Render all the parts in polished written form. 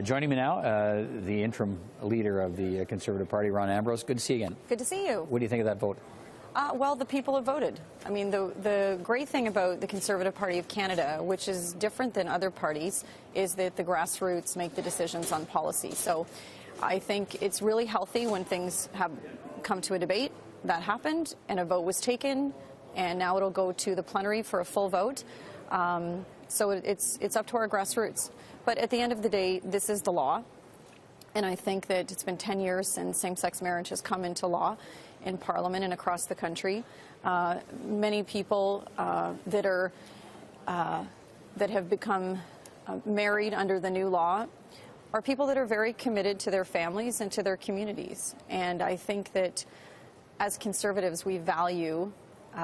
Joining me now, the interim leader of the Conservative Party, Rona Ambrose. Good to see you again. Good to see you. What do you think of that vote? Well, the people have voted. I mean, the great thing about the Conservative Party of Canada, which is different than other parties, is that the grassroots make the decisions on policy. So I think it's really healthy when things have come to a debate. That happened, and a vote was taken, and now it'll go to the plenary for a full vote. So it's up to our grassroots. But at the end of the day, this is the law. And I think that it's been 10 years since same-sex marriage has come into law in Parliament and across the country. Many people that have become married under the new law are people that are very committed to their families and to their communities. And I think that as Conservatives, we value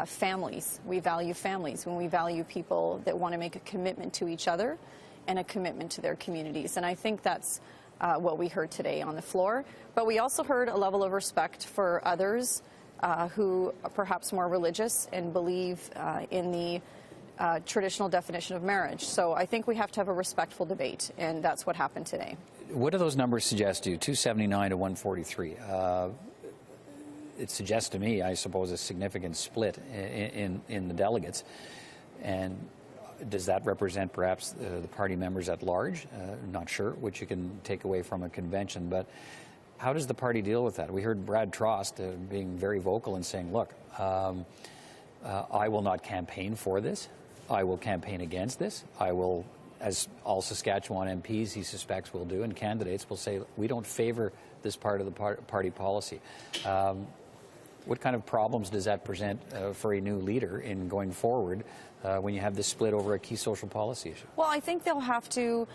families. We value families when we value people that want to make a commitment to each other and a commitment to their communities. And I think that's what we heard today on the floor. But we also heard a level of respect for others who are perhaps more religious and believe in the traditional definition of marriage. So I think we have to have a respectful debate, and that's what happened today. What do those numbers suggest to you, 279 to 143? It suggests to me, I suppose, a significant split in the delegates. And does that represent perhaps the party members at large? Not sure, which you can take away from a convention. But how does the party deal with that? We heard Brad Trost being very vocal and saying, look, I will not campaign for this. I will campaign against this. I will, as all Saskatchewan MPs he suspects will do, and candidates will say, we don't favor this part of the party policy. What kind of problems does that present for a new leader in going forward when you have this split over a key social policy issue? Well, I think they'll have to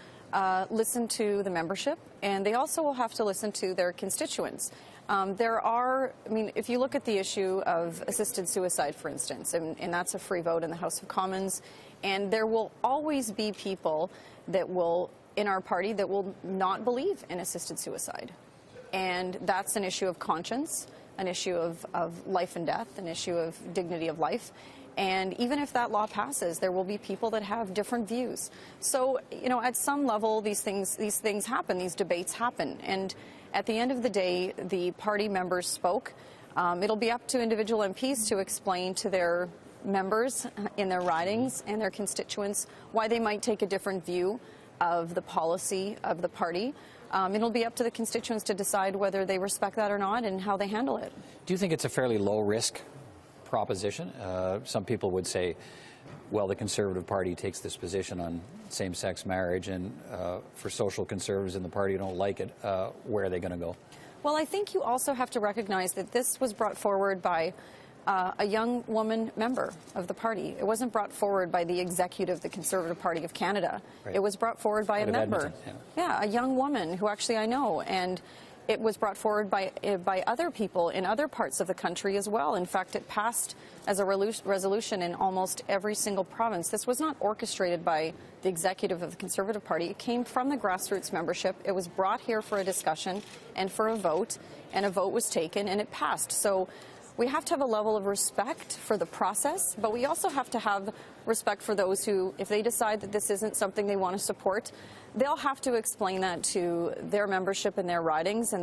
listen to the membership, and they also will have to listen to their constituents. If you look at the issue of assisted suicide, for instance, and that's a free vote in the House of Commons, and there will always be people that will, in our party, that will not believe in assisted suicide. And that's an issue of conscience, an issue of life and death, an issue of dignity of life. And even if that law passes, there will be people that have different views. So, you know, at some level, these things happen, these debates happen. And at the end of the day, the party members spoke. It'll be up to individual MPs to explain to their members in their ridings and their constituents why they might take a different view of the policy of the party. It'll be up to the constituents to decide whether they respect that or not and how they handle it. Do you think it's a fairly low-risk proposition? Some people would say, well, the Conservative Party takes this position on same-sex marriage, and for social conservatives in the party who don't like it, where are they going to go? Well, I think you also have to recognize that this was brought forward by a young woman member of the party. It wasn't brought forward by the executive of the Conservative Party of Canada. Right. It was brought forward by a member. Yeah, a young woman who actually I know. And it was brought forward by other people in other parts of the country as well. In fact, it passed as a resolution in almost every single province. This was not orchestrated by the executive of the Conservative Party. It came from the grassroots membership. It was brought here for a discussion and for a vote, and a vote was taken, and it passed. So we have to have a level of respect for the process, but we also have to have respect for those who, if they decide that this isn't something they want to support, they'll have to explain that to their membership and their ridings and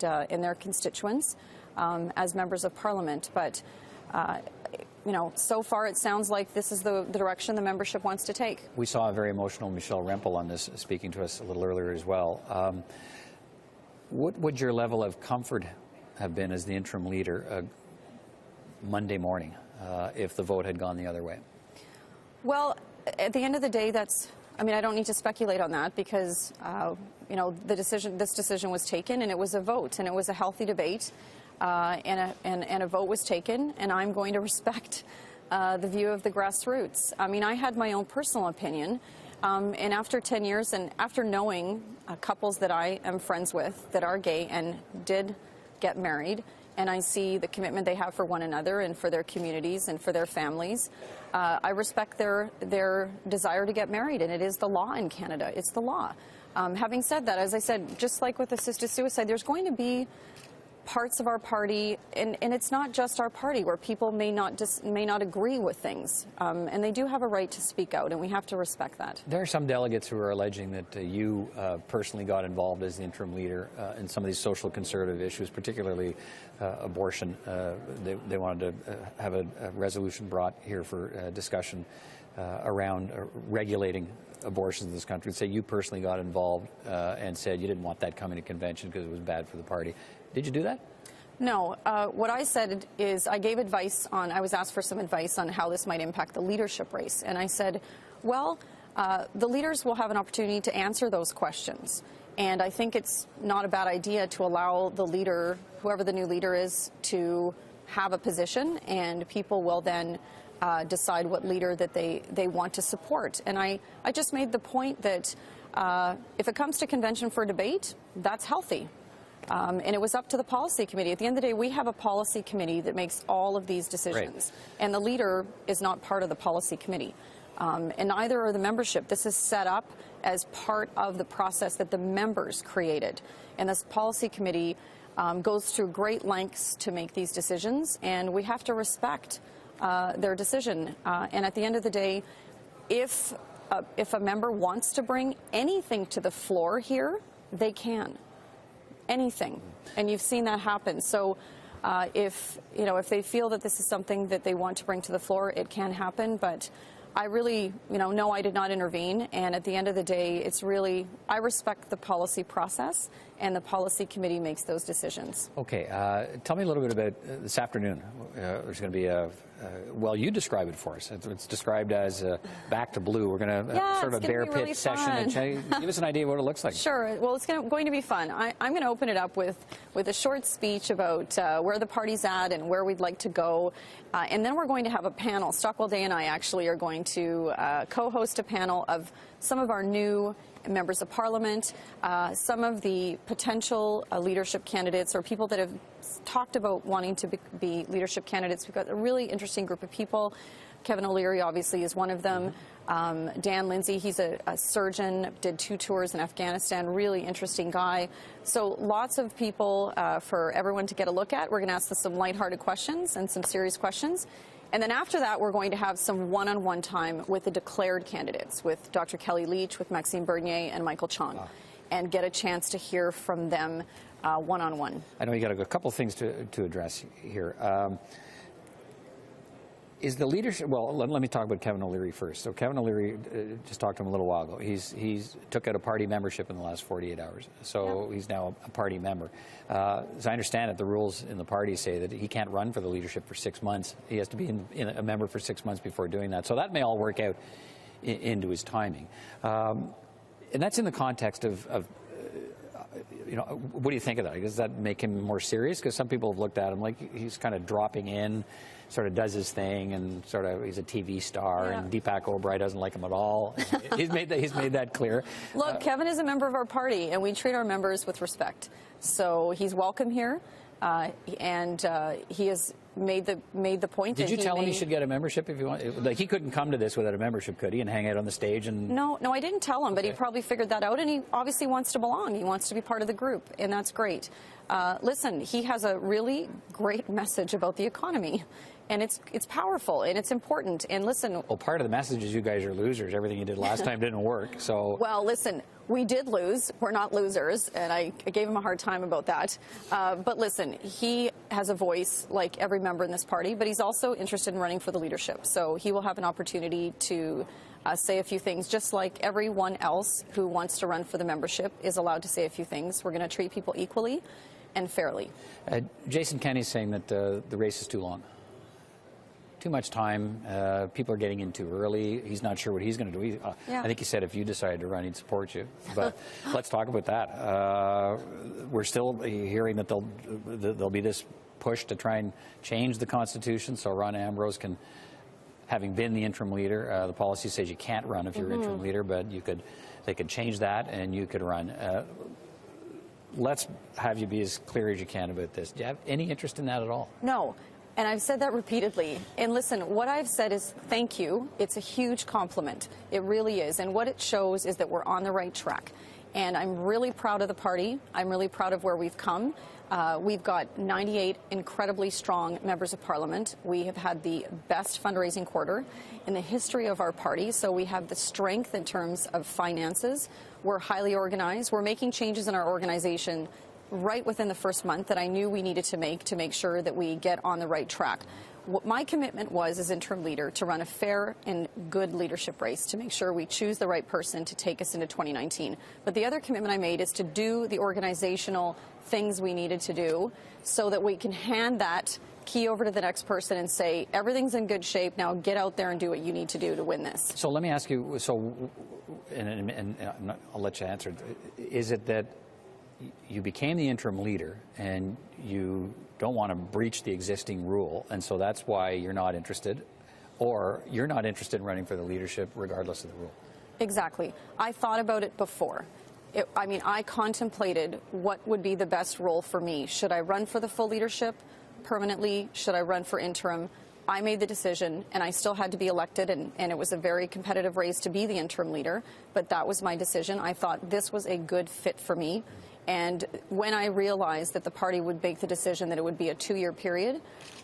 their constituents as members of Parliament. But you know, so far it sounds like this is the direction the membership wants to take. We saw a very emotional Michelle Rempel on this, speaking to us a little earlier as well. What would your level of comfort have been as the interim leader Monday morning if the vote had gone the other way? Well, at the end of the day, I don't need to speculate on that because, you know, this decision was taken, and it was a vote, and it was a healthy debate, and a vote was taken, and I'm going to respect the view of the grassroots. I mean, I had my own personal opinion, and after 10 years, and after knowing couples that I am friends with that are gay and did get married, and I see the commitment they have for one another and for their communities and for their families, I respect their desire to get married, and it is the law in Canada. It's the law. Having said that, as I said, just like with assisted suicide, there's going to be parts of our party, and it's not just our party, where people may not agree with things, and they do have a right to speak out, and we have to respect that. There are some delegates who are alleging that you personally got involved as the interim leader in some of these social conservative issues, particularly abortion. They wanted to have a resolution brought here for discussion around regulating abortions in this country. Say you personally got involved and said you didn't want that coming to convention because it was bad for the party. Did you do that? No. What I said is I gave advice on, I was asked for some advice on how this might impact the leadership race. And I said, well, the leaders will have an opportunity to answer those questions. And I think it's not a bad idea to allow the leader, whoever the new leader is, to have a position, and people will then decide what leader that they want to support. And I just made the point that if it comes to convention for debate, that's healthy. And it was up to the policy committee. At the end of the day, we have a policy committee that makes all of these decisions. Right. And the leader is not part of the policy committee. And neither are the membership. This is set up as part of the process that the members created. And this policy committee goes through great lengths to make these decisions, and we have to respect their decision. And at the end of the day, if a member wants to bring anything to the floor here, they can. Anything. And you've seen that happen. So if they feel that this is something that they want to bring to the floor, it can happen. But I really, no, I did not intervene. And at the end of the day, it's really, I respect the policy process, and the policy committee makes those decisions. Okay. Tell me a little bit about this afternoon. There's going to be well, you describe it for us. It's described as back to blue. We're going to sort of a bear pit really session. Give us an idea of what it looks like. Sure. Well, it's going to be fun. I'm going to open it up with a short speech about where the party's at and where we'd like to go. And then we're going to have a panel. Stockwell Day and I actually are going to co-host a panel of some of our new members of Parliament, some of the potential leadership candidates, or people that have talked about wanting to be leadership candidates. We've got a really interesting group of people. Kevin OLeary obviously is one of them. Dan Lindsay, he's a surgeon, did 2 tours in Afghanistan, really interesting guy. So lots of people for everyone to get a look at. We're going to ask them some lighthearted questions and some serious questions. And then after that, we're going to have some one-on-one time with the declared candidates, with Dr. Kelly Leach, with Maxime Bernier, and Michael Chong, and get a chance to hear from them one-on-one. I know you got a couple things to address here. Is the leadership, well, let me talk about Kevin OLeary first. So Kevin OLeary, just talked to him a little while ago. He's took out a party membership in the last 48 hours. So he's now a party member. As I understand it, the rules in the party say that he can't run for the leadership for 6 months. He has to be a member for 6 months before doing that. So that may all work out into his timing. And that's in the context of what do you think of that? Does that make him more serious? Because some people have looked at him like he's kind of dropping in, sort of does his thing, and sort of he's a TV star, and Deepak O'Brien doesn't like him at all. He's made that clear. Look, Kevin is a member of our party, and we treat our members with respect. So he's welcome here, and he has made the point. Did you tell him he should get a membership if you want? Like, he couldn't come to this without a membership, could he? And hang out on the stage and. No, I didn't tell him, but he probably figured that out, and he obviously wants to belong. He wants to be part of the group, and that's great. Listen, he has a really great message about the economy. And it's powerful, and it's important. And listen. Well, part of the message is you guys are losers. Everything you did last time didn't work. So. Well, listen, we did lose. We're not losers, and I gave him a hard time about that. But listen, he has a voice like every member in this party, but he's also interested in running for the leadership. So he will have an opportunity to say a few things, just like everyone else who wants to run for the membership is allowed to say a few things. We're going to treat people equally and fairly. Jason Kenney's saying that the race is too long. Too much time. People are getting in too early. He's not sure what he's going to do. I think he said if you decided to run, he'd support you. But let's talk about that. We're still hearing that there'll be this push to try and change the Constitution so Rona Ambrose can, having been the interim leader, the policy says you can't run if you're interim leader, but they could change that and you could run. Let's have you be as clear as you can about this. Do you have any interest in that at all? No. And I've said that repeatedly. And listen, what I've said is thank you. It's a huge compliment. It really is. And what it shows is that we're on the right track. And I'm really proud of the party. I'm really proud of where we've come. We've got 98 incredibly strong members of parliament. We have had the best fundraising quarter in the history of our party. So we have the strength in terms of finances. We're highly organized. We're making changes in our organization right within the first month that I knew we needed to make sure that we get on the right track. What my commitment was as interim leader to run a fair and good leadership race to make sure we choose the right person to take us into 2019. But the other commitment I made is to do the organizational things we needed to do so that we can hand that key over to the next person and say, everything's in good shape, now get out there and do what you need to do to win this. So let me ask you, and I'll let you answer, is it that you became the interim leader and you don't want to breach the existing rule, and so that's why you're not interested, or you're not interested in running for the leadership regardless of the rule? Exactly. I thought about it before. I contemplated what would be the best role for me. Should I run for the full leadership permanently? Should I run for interim? I made the decision, and I still had to be elected, and it was a very competitive race to be the interim leader, but that was my decision. I thought this was a good fit for me. And when I realized that the party would make the decision that it would be a 2-year period,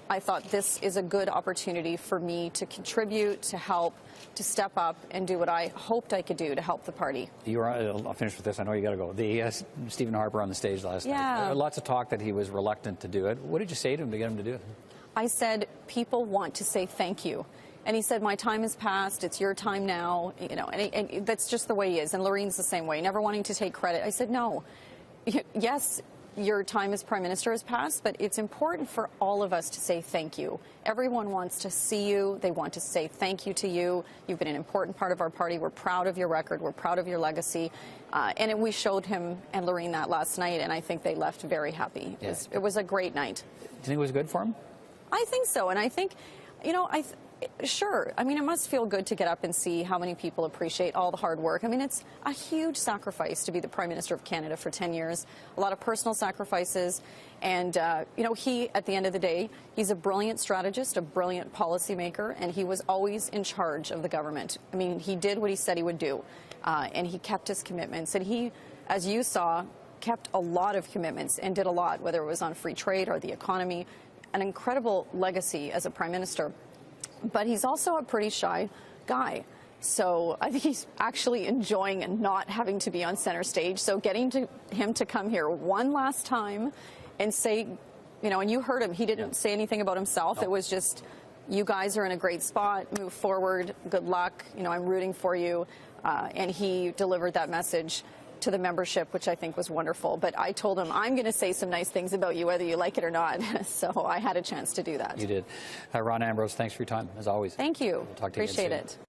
I thought this is a good opportunity for me to contribute, to help, to step up and do what I hoped I could do to help the party. I'll finish with this. I know you got to go. Stephen Harper on the stage last night. Lots of talk that he was reluctant to do it. What did you say to him to get him to do it? I said, people want to say thank you. And he said, my time has passed. It's your time now. And that's just the way he is. And Lorraine's the same way, never wanting to take credit. I said, no. Yes, your time as Prime Minister has passed, but it's important for all of us to say thank you. Everyone wants to see you. They want to say thank you to you. You've been an important part of our party. We're proud of your record. We're proud of your legacy. We showed him and Lorraine that last night, and I think they left very happy. It was a great night. Do you think it was good for him? I think so, and I think, sure. It must feel good to get up and see how many people appreciate all the hard work. It's a huge sacrifice to be the Prime Minister of Canada for 10 years, a lot of personal sacrifices. And, he, at the end of the day, he's a brilliant strategist, a brilliant policymaker, and he was always in charge of the government. He did what he said he would do, and he kept his commitments. And he, as you saw, kept a lot of commitments and did a lot, whether it was on free trade or the economy. An incredible legacy as a Prime Minister. But he's also a pretty shy guy. So I think he's actually enjoying not having to be on center stage. So getting him to come here one last time and say, and you heard him, he didn't say anything about himself. No. It was just, you guys are in a great spot, move forward, good luck, I'm rooting for you. And he delivered that message to the membership, which I think was wonderful. But I told him, I'm going to say some nice things about you, whether you like it or not. So I had a chance to do that. You did. Rona Ambrose, thanks for your time, as always. Thank you. We'll talk to you again soon. Appreciate it.